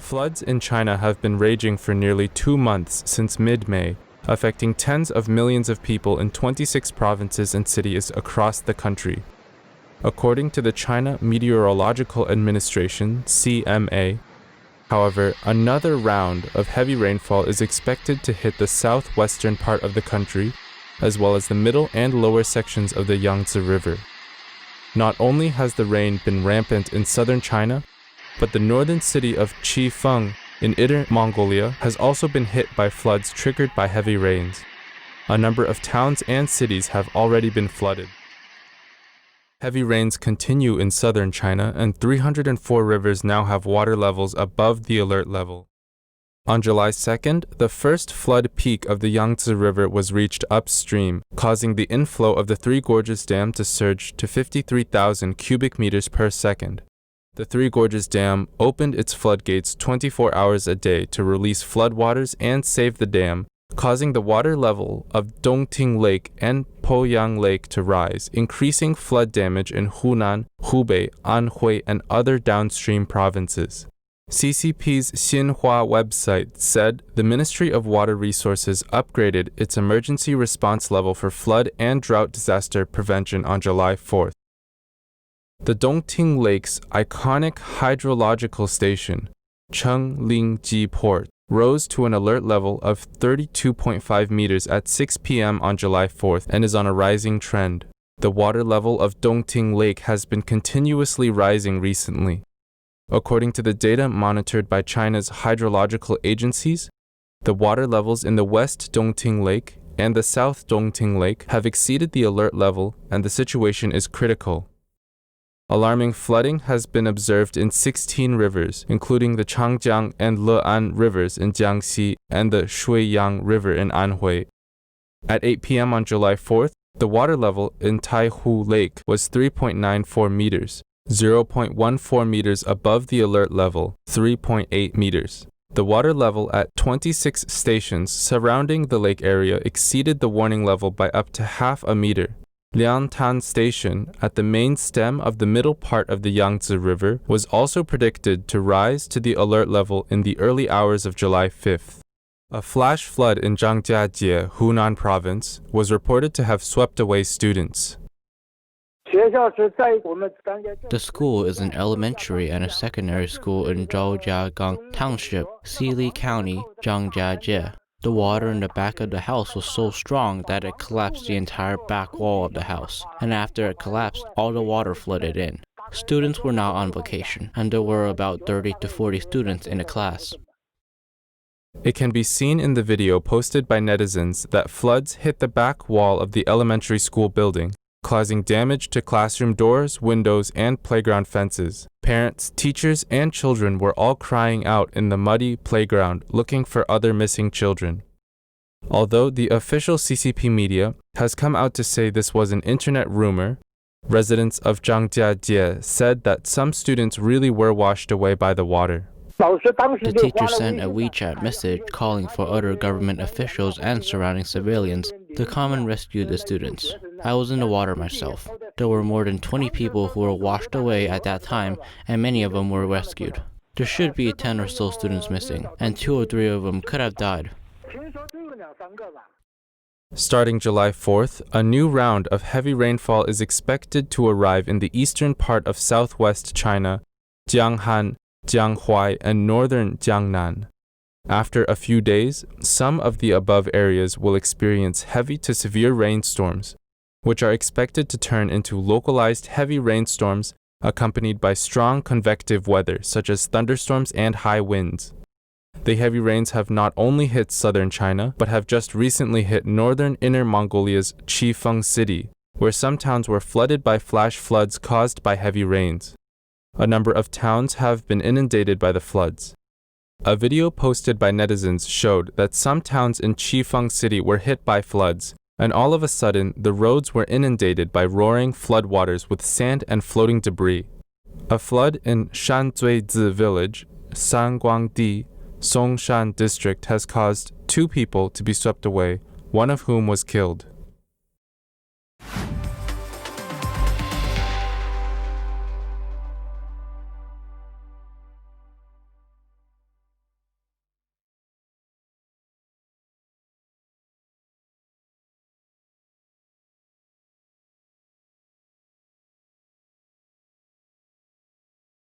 Floods in China have been raging for nearly 2 months since mid-May, affecting tens of millions of people in 26 provinces and cities across the country. According to the China Meteorological Administration, CMA, however, another round of heavy rainfall is expected to hit the southwestern part of the country, as well as the middle and lower sections of the Yangtze River. Not only has the rain been rampant in southern China, but the northern city of Chifeng in Inner Mongolia has also been hit by floods triggered by heavy rains. A number of towns and cities have already been flooded. Heavy rains continue in southern China, and 304 rivers now have water levels above the alert level. On July 2nd, the first flood peak of the Yangtze River was reached upstream, causing the inflow of the Three Gorges Dam to surge to 53,000 cubic meters per second. The Three Gorges Dam opened its floodgates 24 hours a day to release floodwaters and save the dam, causing the water level of Dongting Lake and Poyang Lake to rise, increasing flood damage in Hunan, Hubei, Anhui, and other downstream provinces. CCP's Xinhua website said the Ministry of Water Resources upgraded its emergency response level for flood and drought disaster prevention on July 4th. The Dongting Lake's iconic hydrological station, Changjiajie Port, rose to an alert level of 32.5 meters at 6 p.m. on July 4th and is on a rising trend. The water level of Dongting Lake has been continuously rising recently. According to the data monitored by China's hydrological agencies, the water levels in the West Dongting Lake and the South Dongting Lake have exceeded the alert level, and the situation is critical. Alarming flooding has been observed in 16 rivers, including the Changjiang and Le'an Rivers in Jiangxi and the Shuiyang River in Anhui. At 8 p.m. on July 4th, the water level in Taihu Lake was 3.94 meters, 0.14 meters above the alert level, 3.8 meters. The water level at 26 stations surrounding the lake area exceeded the warning level by up to half a meter. Liangtan Station, at the main stem of the middle part of the Yangtze River, was also predicted to rise to the alert level in the early hours of July 5th. A flash flood in Zhangjiajie, Hunan province, was reported to have swept away students. The school is an elementary and a secondary school in Zhangjiajie Township, Xili County, Zhangjiajie. The water in the back of the house was so strong that it collapsed the entire back wall of the house, and after it collapsed, all the water flooded in. Students were now on vacation, and there were about 30 to 40 students in a class. It can be seen in the video posted by netizens that floods hit the back wall of the elementary school building, causing damage to classroom doors, windows, and playground fences. Parents, teachers, and children were all crying out in the muddy playground looking for other missing children. Although the official CCP media has come out to say this was an internet rumor, residents of Zhangjiajie said that some students really were washed away by the water. The teacher sent a WeChat message calling for other government officials and surrounding civilians to come and rescue the students. I was in the water myself. There were more than 20 people who were washed away at that time, and many of them were rescued. There should be 10 or so students missing, and 2 or 3 of them could have died. Starting July 4th, a new round of heavy rainfall is expected to arrive in the eastern part of southwest China, Jianghan, Jianghui, and northern Jiangnan. After a few days, some of the above areas will experience heavy to severe rainstorms, which are expected to turn into localized heavy rainstorms accompanied by strong convective weather such as thunderstorms and high winds. The heavy rains have not only hit southern China, but have just recently hit northern Inner Mongolia's Chifeng city, where some towns were flooded by flash floods caused by heavy rains. A number of towns have been inundated by the floods. A video posted by netizens showed that some towns in Chifeng city were hit by floods, and all of a sudden, the roads were inundated by roaring floodwaters with sand and floating debris. A flood in Shanzuizi village, Sanguangdi, Songshan district has caused 2 people to be swept away, one of whom was killed.